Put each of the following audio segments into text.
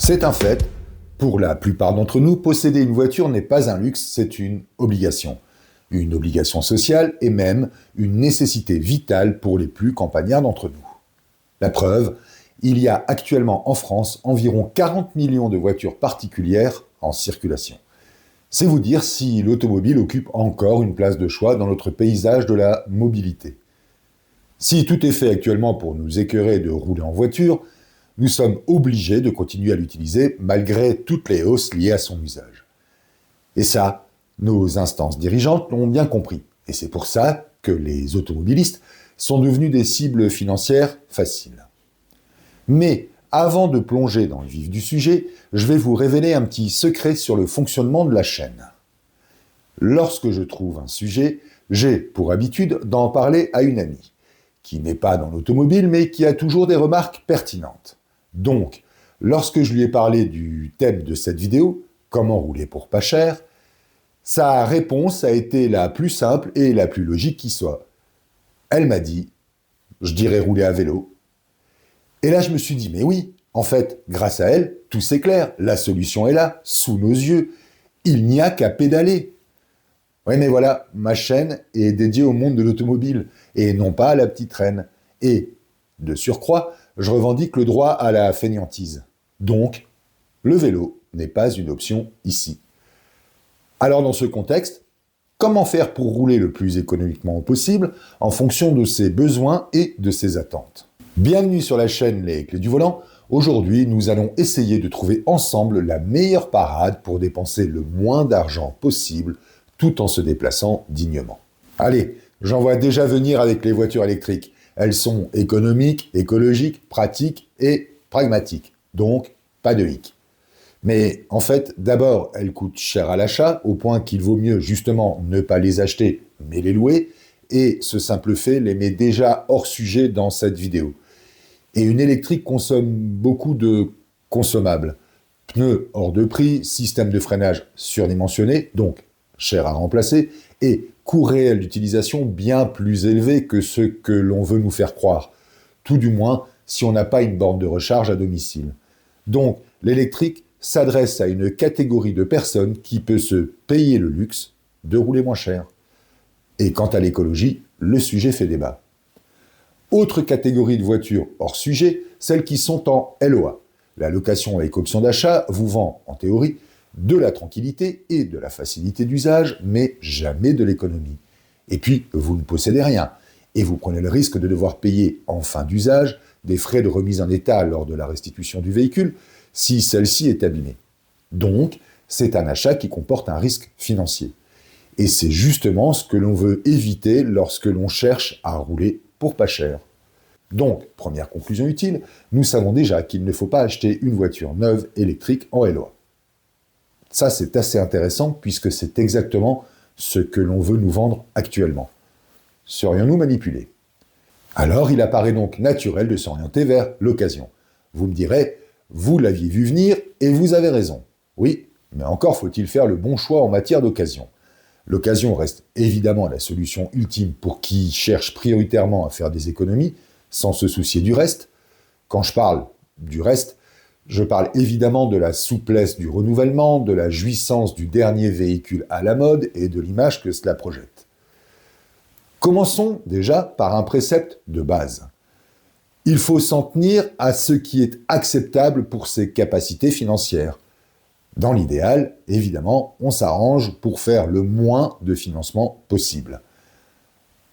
C'est un fait, pour la plupart d'entre nous, posséder une voiture n'est pas un luxe, c'est une obligation. Une obligation sociale et même une nécessité vitale pour les plus campagnards d'entre nous. La preuve, il y a actuellement en France environ 40 millions de voitures particulières en circulation. C'est vous dire si l'automobile occupe encore une place de choix dans notre paysage de la mobilité. Si tout est fait actuellement pour nous écœurer de rouler en voiture, nous sommes obligés de continuer à l'utiliser malgré toutes les hausses liées à son usage. Et ça, nos instances dirigeantes l'ont bien compris. Et c'est pour ça que les automobilistes sont devenus des cibles financières faciles. Mais avant de plonger dans le vif du sujet, je vais vous révéler un petit secret sur le fonctionnement de la chaîne. Lorsque je trouve un sujet, j'ai pour habitude d'en parler à une amie, qui n'est pas dans l'automobile, mais qui a toujours des remarques pertinentes. Donc, lorsque je lui ai parlé du thème de cette vidéo, comment rouler pour pas cher, sa réponse a été la plus simple et la plus logique qui soit. Elle m'a dit, je dirais rouler à vélo. Et là, je me suis dit, mais oui, en fait, grâce à elle, tout s'éclaire, la solution est là, sous nos yeux. Il n'y a qu'à pédaler. Oui, mais voilà, ma chaîne est dédiée au monde de l'automobile, et non pas à la petite reine. Et, de surcroît, je revendique le droit à la fainéantise. Donc, le vélo n'est pas une option ici. Alors, dans ce contexte, comment faire pour rouler le plus économiquement possible en fonction de ses besoins et de ses attentes ? Bienvenue sur la chaîne Les Clés du Volant. Aujourd'hui, nous allons essayer de trouver ensemble la meilleure parade pour dépenser le moins d'argent possible tout en se déplaçant dignement. Allez, j'en vois déjà venir avec les voitures électriques. Elles sont économiques, écologiques, pratiques et pragmatiques. Donc, pas de hic. Mais en fait, d'abord, elles coûtent cher à l'achat, au point qu'il vaut mieux justement ne pas les acheter, mais les louer. Et ce simple fait les met déjà hors sujet dans cette vidéo. Et une électrique consomme beaucoup de consommables. Pneus hors de prix, système de freinage surdimensionné, donc cher à remplacer, et coût réel d'utilisation bien plus élevé que ce que l'on veut nous faire croire. Tout du moins si on n'a pas une borne de recharge à domicile. Donc, l'électrique s'adresse à une catégorie de personnes qui peut se payer le luxe de rouler moins cher. Et quant à l'écologie, le sujet fait débat. Autre catégorie de voitures hors sujet, celles qui sont en LOA. La location avec option d'achat vous vend, en théorie, de la tranquillité et de la facilité d'usage, mais jamais de l'économie. Et puis, vous ne possédez rien, et vous prenez le risque de devoir payer en fin d'usage des frais de remise en état lors de la restitution du véhicule, si celle-ci est abîmée. Donc, c'est un achat qui comporte un risque financier. Et c'est justement ce que l'on veut éviter lorsque l'on cherche à rouler pour pas cher. Donc, première conclusion utile, nous savons déjà qu'il ne faut pas acheter une voiture neuve électrique en LOA. Ça, c'est assez intéressant puisque c'est exactement ce que l'on veut nous vendre actuellement. Serions-nous manipulés ? Alors, il apparaît donc naturel de s'orienter vers l'occasion. Vous me direz, vous l'aviez vu venir et vous avez raison. Oui, mais encore faut-il faire le bon choix en matière d'occasion. L'occasion reste évidemment la solution ultime pour qui cherche prioritairement à faire des économies, sans se soucier du reste. Quand je parle du reste, je parle évidemment de la souplesse du renouvellement, de la jouissance du dernier véhicule à la mode et de l'image que cela projette. Commençons déjà par un précepte de base. Il faut s'en tenir à ce qui est acceptable pour ses capacités financières. Dans l'idéal, évidemment, on s'arrange pour faire le moins de financement possible.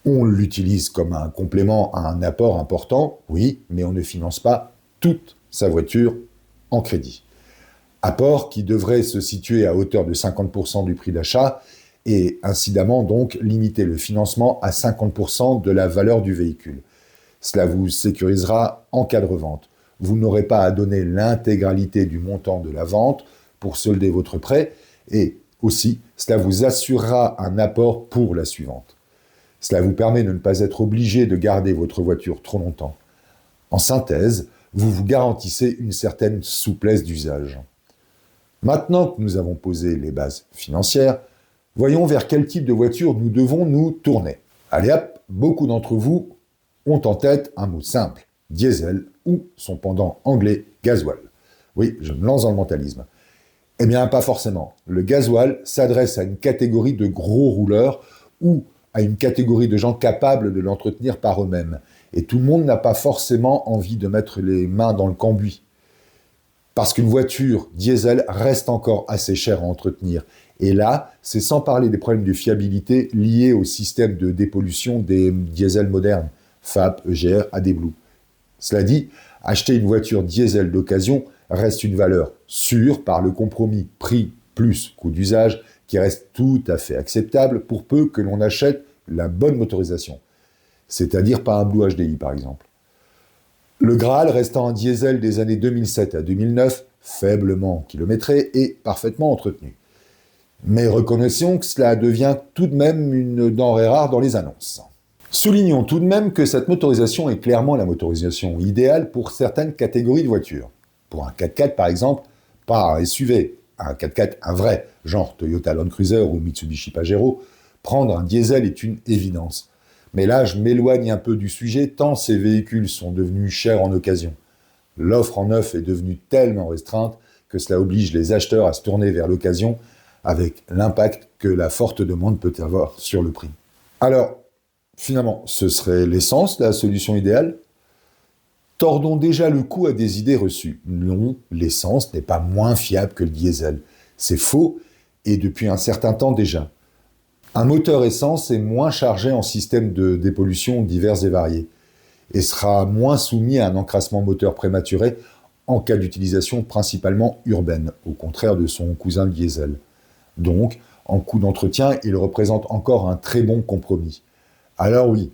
On l'utilise comme un complément à un apport important, oui, mais on ne finance pas toute sa voiture en crédit. Apport qui devrait se situer à hauteur de 50% du prix d'achat et incidemment donc limiter le financement à 50% de la valeur du véhicule. Cela vous sécurisera en cas de revente. Vous n'aurez pas à donner l'intégralité du montant de la vente pour solder votre prêt et aussi cela vous assurera un apport pour la suivante. Cela vous permet de ne pas être obligé de garder votre voiture trop longtemps. En synthèse, vous vous garantissez une certaine souplesse d'usage. Maintenant que nous avons posé les bases financières, voyons vers quel type de voiture nous devons nous tourner. Allez hop, beaucoup d'entre vous ont en tête un mot simple, diesel ou son pendant anglais, gasoil. Oui, je me lance dans le mentalisme. Eh bien, pas forcément. Le gasoil s'adresse à une catégorie de gros rouleurs ou à une catégorie de gens capables de l'entretenir par eux-mêmes. Et tout le monde n'a pas forcément envie de mettre les mains dans le cambouis. Parce qu'une voiture diesel reste encore assez chère à entretenir. Et là, c'est sans parler des problèmes de fiabilité liés au système de dépollution des diesels modernes, FAP, EGR, AdBlue. Cela dit, acheter une voiture diesel d'occasion reste une valeur sûre par le compromis prix plus coût d'usage qui reste tout à fait acceptable pour peu que l'on achète la bonne motorisation. C'est-à-dire pas un Blue HDI par exemple. Le Graal restant un diesel des années 2007 à 2009, faiblement kilométré et parfaitement entretenu. Mais reconnaissons que cela devient tout de même une denrée rare dans les annonces. Soulignons tout de même que cette motorisation est clairement la motorisation idéale pour certaines catégories de voitures. Pour un 4x4 par exemple, pas un SUV, un 4x4, un vrai, genre Toyota Land Cruiser ou Mitsubishi Pajero, prendre un diesel est une évidence. Mais là, je m'éloigne un peu du sujet tant ces véhicules sont devenus chers en occasion. L'offre en neuf est devenue tellement restreinte que cela oblige les acheteurs à se tourner vers l'occasion avec l'impact que la forte demande peut avoir sur le prix. Alors, finalement, ce serait l'essence, la solution idéale ? Tordons déjà le cou à des idées reçues. Non, l'essence n'est pas moins fiable que le diesel. C'est faux, et depuis un certain temps déjà. Un moteur essence est moins chargé en systèmes de dépollution divers et variés, et sera moins soumis à un encrassement moteur prématuré en cas d'utilisation principalement urbaine, au contraire de son cousin le diesel. Donc, en coût d'entretien, il représente encore un très bon compromis. Alors oui,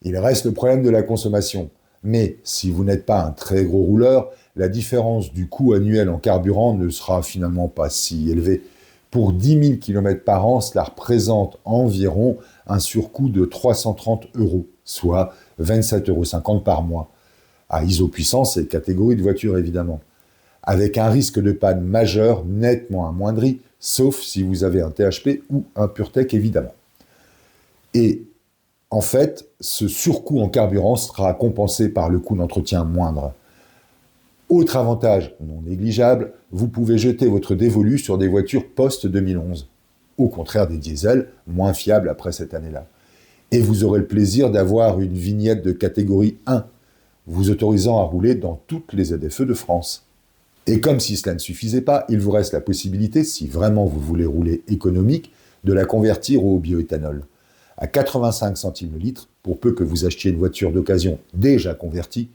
il reste le problème de la consommation. Mais si vous n'êtes pas un très gros rouleur, la différence du coût annuel en carburant ne sera finalement pas si élevée. Pour 10 000 km par an, cela représente environ un surcoût de 330 €, soit 27,50 € par mois, à isopuissance et catégorie de voiture évidemment, avec un risque de panne majeur nettement amoindri, sauf si vous avez un THP ou un PureTech évidemment. Et en fait, ce surcoût en carburant sera compensé par le coût d'entretien moindre. Autre avantage non négligeable, vous pouvez jeter votre dévolu sur des voitures post-2011, au contraire des diesels, moins fiables après cette année-là. Et vous aurez le plaisir d'avoir une vignette de catégorie 1, vous autorisant à rouler dans toutes les ZFE de France. Et comme si cela ne suffisait pas, il vous reste la possibilité, si vraiment vous voulez rouler économique, de la convertir au bioéthanol. À 85 centimes le litre, pour peu que vous achetiez une voiture d'occasion déjà convertie,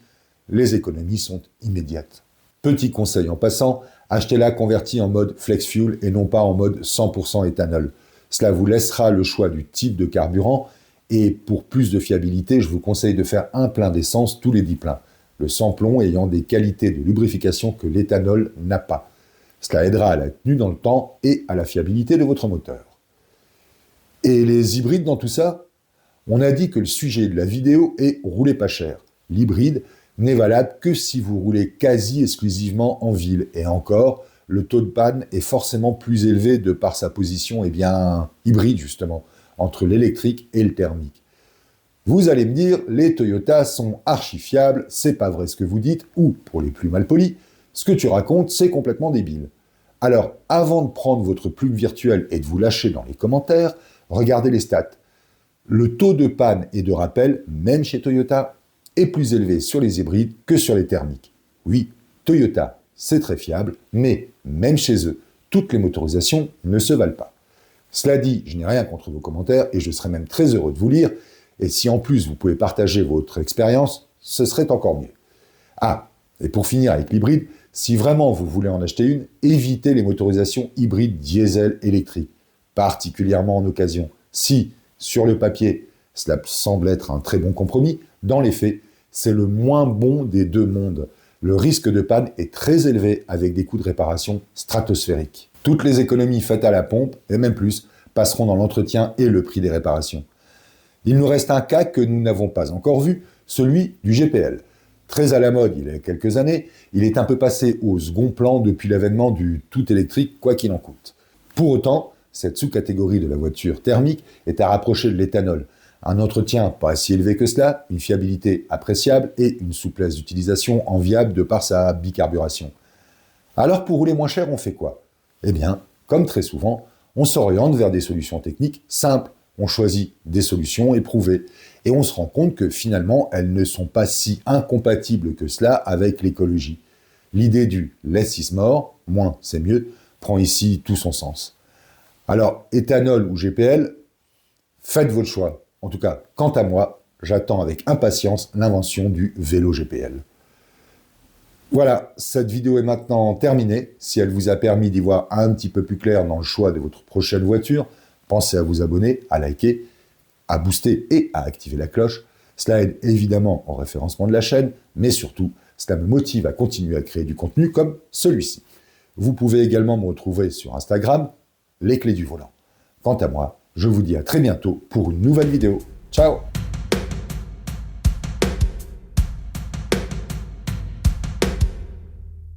les économies sont immédiates. Petit conseil en passant, achetez-la convertie en mode flex fuel et non pas en mode 100% éthanol. Cela vous laissera le choix du type de carburant et pour plus de fiabilité, je vous conseille de faire un plein d'essence tous les 10 pleins, le sans-plomb ayant des qualités de lubrification que l'éthanol n'a pas. Cela aidera à la tenue dans le temps et à la fiabilité de votre moteur. Et les hybrides dans tout ça ? On a dit que le sujet de la vidéo est « rouler pas cher ». L'hybride n'est valable que si vous roulez quasi exclusivement en ville. Et encore, le taux de panne est forcément plus élevé de par sa position hybride justement, entre l'électrique et le thermique. Vous allez me dire, les Toyota sont archi fiables, c'est pas vrai ce que vous dites, ou, pour les plus malpolis, ce que tu racontes, c'est complètement débile. Alors, avant de prendre votre plume virtuelle et de vous lâcher dans les commentaires, regardez les stats. Le taux de panne et de rappel, même chez Toyota, est plus élevé sur les hybrides que sur les thermiques. Oui, Toyota, c'est très fiable, mais même chez eux, toutes les motorisations ne se valent pas. Cela dit, je n'ai rien contre vos commentaires et je serais même très heureux de vous lire, et si en plus vous pouvez partager votre expérience, ce serait encore mieux. Ah, et pour finir avec l'hybride, si vraiment vous voulez en acheter une, évitez les motorisations hybrides diesel électriques, particulièrement en occasion. Si, sur le papier, cela semble être un très bon compromis, dans les faits, c'est le moins bon des deux mondes. Le risque de panne est très élevé avec des coûts de réparation stratosphériques. Toutes les économies faites à la pompe, et même plus, passeront dans l'entretien et le prix des réparations. Il nous reste un cas que nous n'avons pas encore vu, celui du GPL. Très à la mode il y a quelques années, il est un peu passé au second plan depuis l'avènement du tout électrique quoi qu'il en coûte. Pour autant, cette sous-catégorie de la voiture thermique est à rapprocher de l'éthanol. Un entretien pas si élevé que cela, une fiabilité appréciable et une souplesse d'utilisation enviable de par sa bicarburation. Alors pour rouler moins cher, on fait quoi? Eh bien, comme très souvent, on s'oriente vers des solutions techniques simples. On choisit des solutions éprouvées. Et on se rend compte que finalement, elles ne sont pas si incompatibles que cela avec l'écologie. L'idée du less is more, moins c'est mieux, prend ici tout son sens. Alors, éthanol ou GPL, faites votre choix. En tout cas, quant à moi, j'attends avec impatience l'invention du vélo GPL. Voilà, cette vidéo est maintenant terminée. Si elle vous a permis d'y voir un petit peu plus clair dans le choix de votre prochaine voiture, pensez à vous abonner, à liker, à booster et à activer la cloche. Cela aide évidemment au référencement de la chaîne, mais surtout, cela me motive à continuer à créer du contenu comme celui-ci. Vous pouvez également me retrouver sur Instagram, les clés du volant. Quant à moi, je vous dis à très bientôt pour une nouvelle vidéo. Ciao!